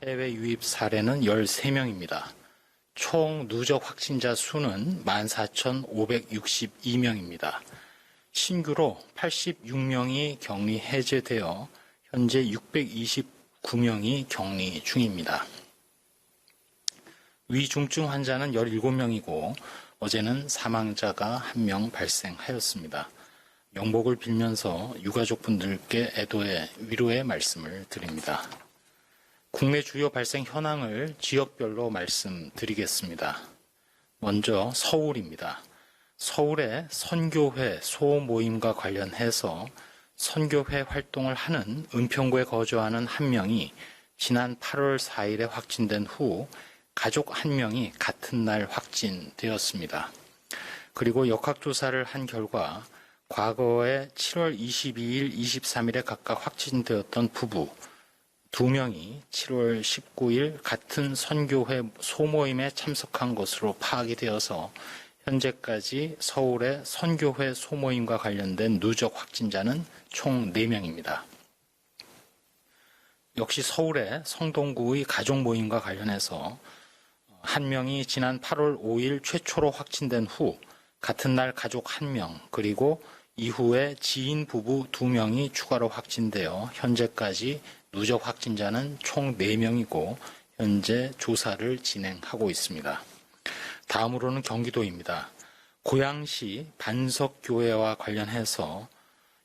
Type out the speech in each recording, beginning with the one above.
해외 유입 사례는 13명입니다. 총 누적 확진자 수는 14,562명입니다. 신규로 86명이 격리 해제되어 현재 629명이 격리 중입니다. 위중증 환자는 17명이고 어제는 사망자가 1명 발생하였습니다. 명복을 빌면서 유가족분들께 애도의 위로의 말씀을 드립니다. 국내 주요 발생 현황을 지역별로 말씀드리겠습니다. 먼저 서울입니다. 서울의 선교회 소모임과 관련해서 선교회 활동을 하는 은평구에 거주하는 한 명이 지난 8월 4일에 확진된 후 가족 한 명이 같은 날 확진되었습니다. 그리고 역학조사를 한 결과 과거에 7월 22일, 23일에 각각 확진되었던 부부 2명이 7월 19일 같은 선교회 소모임에 참석한 것으로 파악이 되어서 현재까지 서울의 선교회 소모임과 관련된 누적 확진자는 총 4명입니다. 역시 서울의 성동구의 가족 모임과 관련해서 한 명이 지난 8월 5일 최초로 확진된 후 같은 날 가족 1명 그리고 이후에 지인 부부 2명이 추가로 확진되어 현재까지 누적 확진자는 총 4명이고 현재 조사를 진행하고 있습니다. 다음으로는 경기도입니다. 고양시 반석교회와 관련해서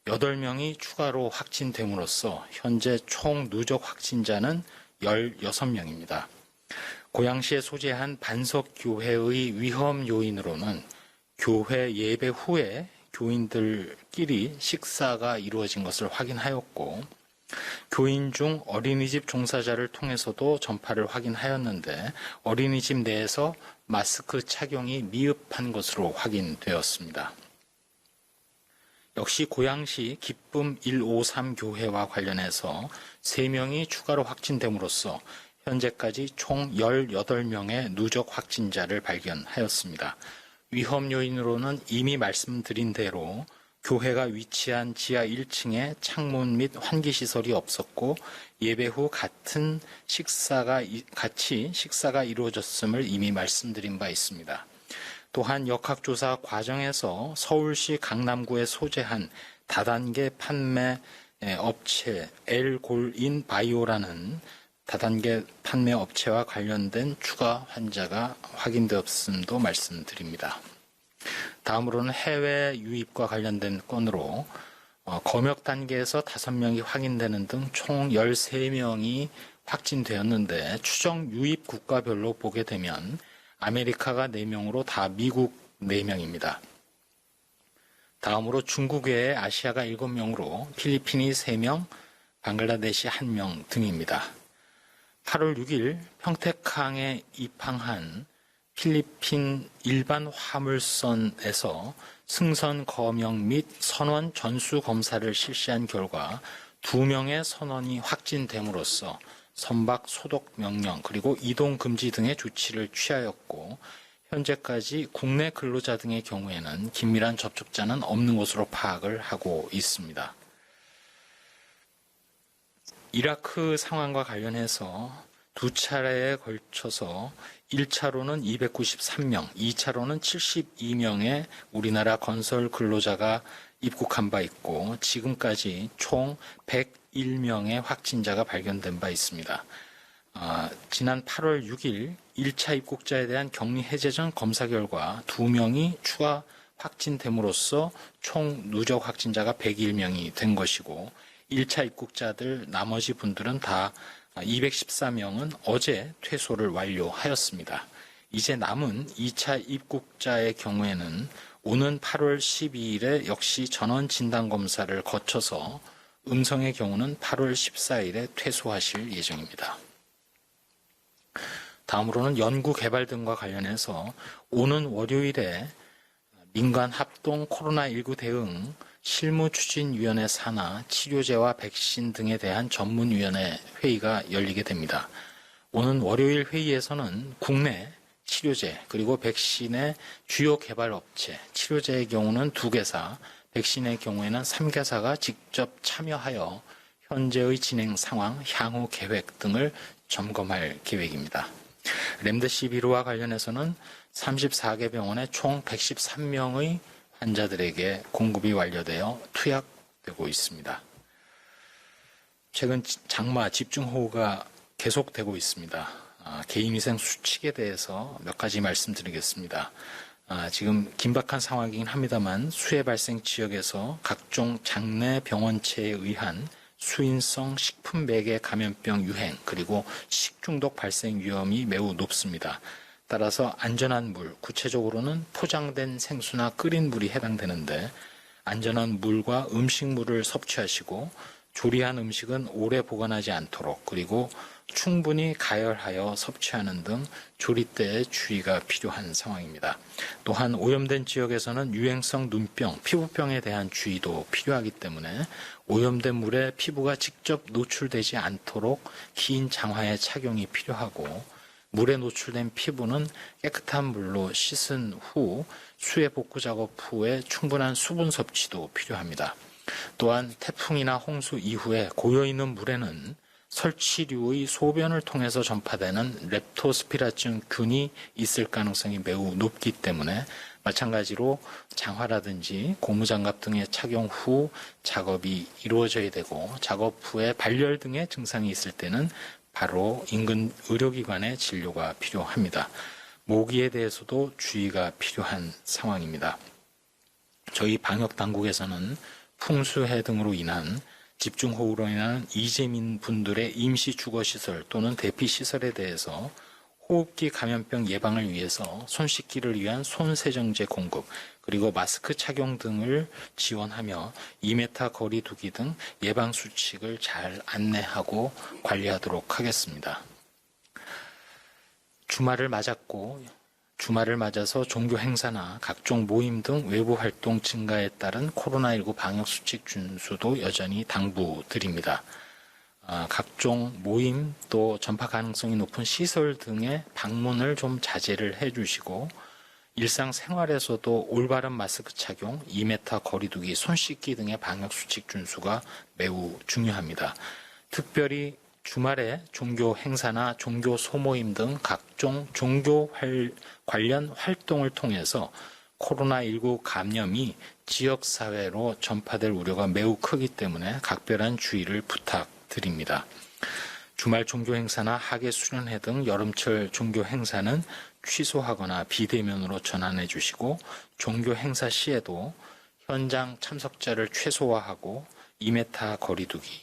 8명이 추가로 확진됨으로써 현재 총 누적 확진자는 16명입니다. 고양시에 소재한 반석교회의 위험 요인으로는 교회 예배 후에 교인들끼리 식사가 이루어진 것을 확인하였고 교인 중 어린이집 종사자를 통해서도 전파를 확인하였는데 어린이집 내에서 마스크 착용이 미흡한 것으로 확인되었습니다. 역시 고양시 기쁨 153 교회와 관련해서 3명이 추가로 확진됨으로써 현재까지 총 18명의 누적 확진자를 발견하였습니다. 위험 요인으로는 이미 말씀드린 대로 교회가 위치한 지하 1층에 창문 및 환기시설이 없었고 예배 후 같이 식사가 이루어졌음을 이미 말씀드린 바 있습니다. 또한 역학조사 과정에서 서울시 강남구에 소재한 다단계 판매 업체 엘골인 바이오라는 다단계 판매 업체와 관련된 추가 환자가 확인되었음도 말씀드립니다. 다음으로는 해외 유입과 관련된 건으로 검역 단계에서 5명이 확인되는 등 총 13명이 확진되었는데 추정 유입 국가별로 보게 되면 아메리카가 4명으로 다 미국 4명입니다. 다음으로 중국 외에 아시아가 7명으로 필리핀이 3명, 방글라데시 1명 등입니다. 8월 6일 평택항에 입항한 필리핀 일반 화물선에서 승선 검역 및 선원 전수 검사를 실시한 결과 2명의 선원이 확진됨으로써 선박 소독 명령 그리고 이동 금지 등의 조치를 취하였고 현재까지 국내 근로자 등의 경우에는 긴밀한 접촉자는 없는 것으로 파악을 하고 있습니다. 이라크 상황과 관련해서 2차례에 걸쳐서 1차로는 293명, 2차로는 72명의 우리나라 건설 근로자가 입국한 바 있고 지금까지 총 101명의 확진자가 발견된 바 있습니다. 지난 8월 6일 1차 입국자에 대한 격리 해제 전 검사 결과 2명이 추가 확진됨으로써 총 누적 확진자가 101명이 된 것이고 1차 입국자들 나머지 분들은 다 214명은 어제 퇴소를 완료하였습니다. 이제 남은 2차 입국자의 경우에는 오는 8월 12일에 역시 전원 진단검사를 거쳐서 음성의 경우는 8월 14일에 퇴소하실 예정입니다. 다음으로는 연구 개발 등과 관련해서 오는 월요일에 민간 합동 코로나19 대응 실무추진위원회 산하 치료제와 백신 등에 대한 전문위원회 회의가 열리게 됩니다. 오는 월요일 회의에서는 국내 치료제 그리고 백신의 주요 개발업체, 치료제의 경우는 2개사, 백신의 경우에는 3개사가 직접 참여하여 현재의 진행 상황, 향후 계획 등을 점검할 계획입니다. 렘데시비르와 관련해서는 34개 병원의 총 113명의 환자들에게 공급이 완료되어 투약되고 있습니다. 최근 장마 집중호우가 계속되고 있습니다. 개인위생 수칙에 대해서 몇 가지 말씀드리겠습니다. 지금 긴박한 상황이긴 합니다만 수해 발생 지역에서 각종 장내 병원체에 의한 수인성 식품 매개 감염병 유행 그리고 식중독 발생 위험이 매우 높습니다. 따라서 안전한 물, 구체적으로는 포장된 생수나 끓인 물이 해당되는데 안전한 물과 음식물을 섭취하시고 조리한 음식은 오래 보관하지 않도록 그리고 충분히 가열하여 섭취하는 등 조리 때에 주의가 필요한 상황입니다. 또한 오염된 지역에서는 유행성 눈병, 피부병에 대한 주의도 필요하기 때문에 오염된 물에 피부가 직접 노출되지 않도록 긴 장화의 착용이 필요하고 물에 노출된 피부는 깨끗한 물로 씻은 후 수해 복구 작업 후에 충분한 수분 섭취도 필요합니다. 또한 태풍이나 홍수 이후에 고여있는 물에는 설치류의 소변을 통해서 전파되는 렙토스피라증 균이 있을 가능성이 매우 높기 때문에 마찬가지로 장화라든지 고무장갑 등의 착용 후 작업이 이루어져야 되고 작업 후에 발열 등의 증상이 있을 때는 바로 인근 의료기관의 진료가 필요합니다. 모기에 대해서도 주의가 필요한 상황입니다. 저희 방역당국에서는 풍수해 등으로 인한 집중호우로 인한 이재민 분들의 임시 주거시설 또는 대피시설에 대해서 호흡기 감염병 예방을 위해서 손 씻기를 위한 손세정제 공급 그리고 마스크 착용 등을 지원하며 2m 거리 두기 등 예방 수칙을 잘 안내하고 관리하도록 하겠습니다. 주말을 맞아서 종교 행사나 각종 모임 등 외부 활동 증가에 따른 코로나19 방역수칙 준수도 여전히 당부드립니다. 각종 모임 또 전파 가능성이 높은 시설 등의 방문을 좀 자제를 해주시고 일상생활에서도 올바른 마스크 착용, 2m 거리두기, 손 씻기 등의 방역수칙 준수가 매우 중요합니다. 특별히 주말에 종교 행사나 종교 소모임 등 각종 종교 관련 활동을 통해서 코로나19 감염이 지역사회로 전파될 우려가 매우 크기 때문에 각별한 주의를 부탁드립니다. 주말 종교 행사나 학예 수련회 등 여름철 종교 행사는 취소하거나 비대면으로 전환해 주시고 종교 행사 시에도 현장 참석자를 최소화하고 2m 거리두기,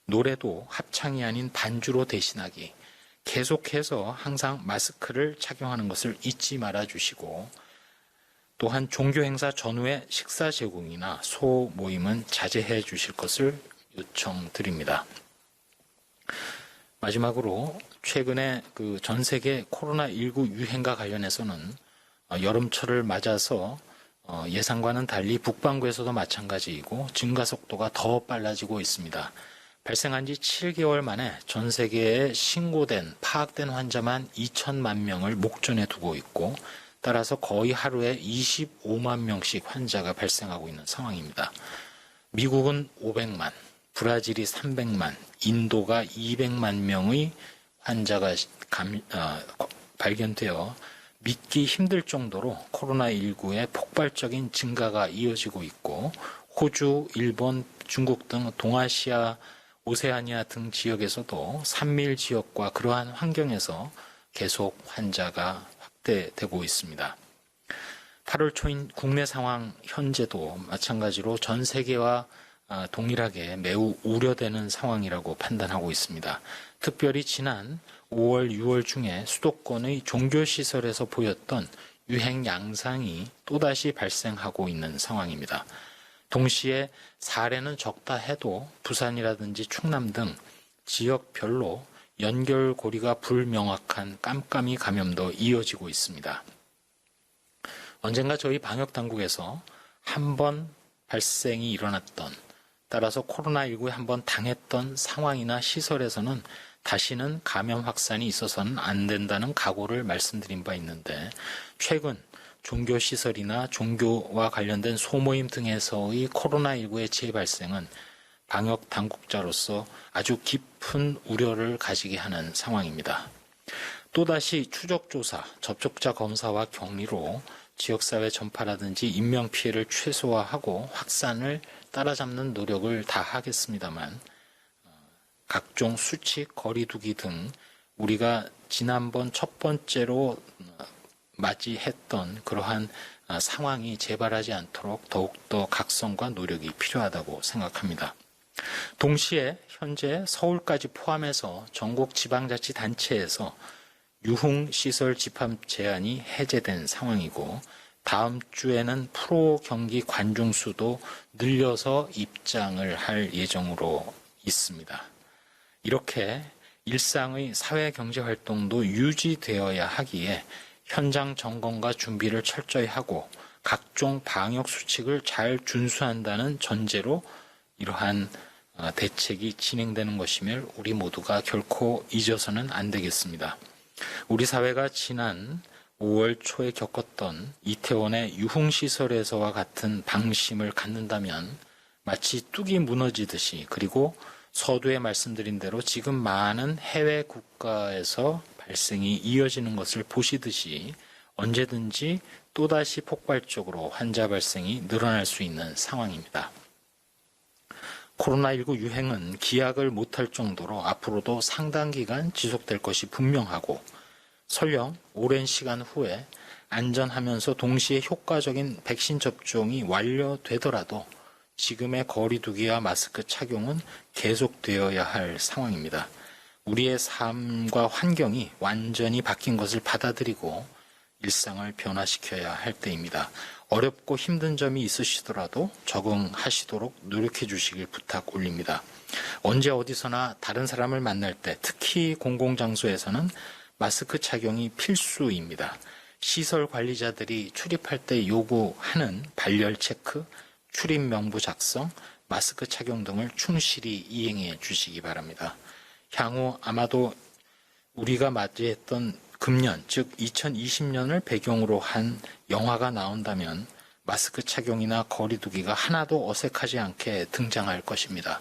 노래도 합창이 아닌 반주로 대신하기, 계속해서 항상 마스크를 착용하는 것을 잊지 말아 주시고 또한 종교 행사 전후에 식사 제공이나 소모임은 자제해 주실 것을 요청드립니다. 마지막으로 최근에 전 세계 코로나19 유행과 관련해서는 여름철을 맞아서 예상과는 달리 북반구에서도 마찬가지이고 증가 속도가 더 빨라지고 있습니다. 발생한 지 7개월 만에 전 세계에 파악된 환자만 2천만 명을 목전에 두고 있고 따라서 거의 하루에 25만 명씩 환자가 발생하고 있는 상황입니다. 미국은 500만, 브라질이 300만, 인도가 200만 명의 환자가 발견되어 믿기 힘들 정도로 코로나19의 폭발적인 증가가 이어지고 있고 호주, 일본, 중국 등 동아시아, 오세아니아 등 지역에서도 산밀 지역과 그러한 환경에서 계속 환자가 확대되고 있습니다. 8월 초인 국내 상황 현재도 마찬가지로 전 세계와 동일하게 매우 우려되는 상황이라고 판단하고 있습니다. 특별히 지난 5월, 6월 중에 수도권의 종교시설에서 보였던 유행 양상이 또다시 발생하고 있는 상황입니다. 동시에 사례는 적다 해도 부산이라든지 충남 등 지역별로 연결고리가 불명확한 깜깜이 감염도 이어지고 있습니다. 언젠가 저희 방역당국에서 한 번 발생이 일어났던 따라서 코로나19에 한 번 당했던 상황이나 시설에서는 다시는 감염 확산이 있어서는 안 된다는 각오를 말씀드린 바 있는데 최근 종교시설이나 종교와 관련된 소모임 등에서의 코로나19의 재발생은 방역 당국자로서 아주 깊은 우려를 가지게 하는 상황입니다. 또다시 추적조사, 접촉자 검사와 격리로 지역사회 전파라든지 인명피해를 최소화하고 확산을 따라잡는 노력을 다하겠습니다만 각종 수칙, 거리두기 등 우리가 지난번 첫 번째로 맞이했던 그러한 상황이 재발하지 않도록 더욱더 각성과 노력이 필요하다고 생각합니다. 동시에 현재 서울까지 포함해서 전국 지방자치단체에서 유흥시설 집합 제한이 해제된 상황이고 다음 주에는 프로 경기 관중 수도 늘려서 입장을 할 예정으로 있습니다. 이렇게 일상의 사회경제활동도 유지되어야 하기에 현장 점검과 준비를 철저히 하고 각종 방역 수칙을 잘 준수한다는 전제로 이러한 대책이 진행되는 것이며 우리 모두가 결코 잊어서는 안 되겠습니다. 우리 사회가 지난 5월 초에 겪었던 이태원의 유흥시설에서와 같은 방심을 갖는다면 마치 뚝이 무너지듯이 그리고 서두에 말씀드린 대로 지금 많은 해외 국가에서 발생이 이어지는 것을 보시듯이 언제든지 또다시 폭발적으로 환자 발생이 늘어날 수 있는 상황입니다. 코로나19 유행은 기약을 못할 정도로 앞으로도 상당 기간 지속될 것이 분명하고 설령 오랜 시간 후에 안전하면서 동시에 효과적인 백신 접종이 완료되더라도 지금의 거리두기와 마스크 착용은 계속되어야 할 상황입니다. 우리의 삶과 환경이 완전히 바뀐 것을 받아들이고 일상을 변화시켜야 할 때입니다. 어렵고 힘든 점이 있으시더라도 적응하시도록 노력해 주시길 부탁 올립니다. 언제 어디서나 다른 사람을 만날 때 특히 공공장소에서는 마스크 착용이 필수입니다. 시설 관리자들이 출입할 때 요구하는 발열 체크, 출입 명부 작성, 마스크 착용 등을 충실히 이행해 주시기 바랍니다. 향후 아마도 우리가 맞이했던 금년, 즉 2020년을 배경으로 한 영화가 나온다면 마스크 착용이나 거리두기가 하나도 어색하지 않게 등장할 것입니다.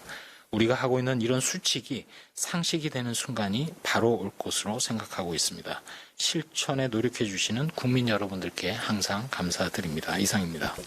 우리가 하고 있는 이런 수칙이 상식이 되는 순간이 바로 올 것으로 생각하고 있습니다. 실천에 노력해 주시는 국민 여러분들께 항상 감사드립니다. 이상입니다.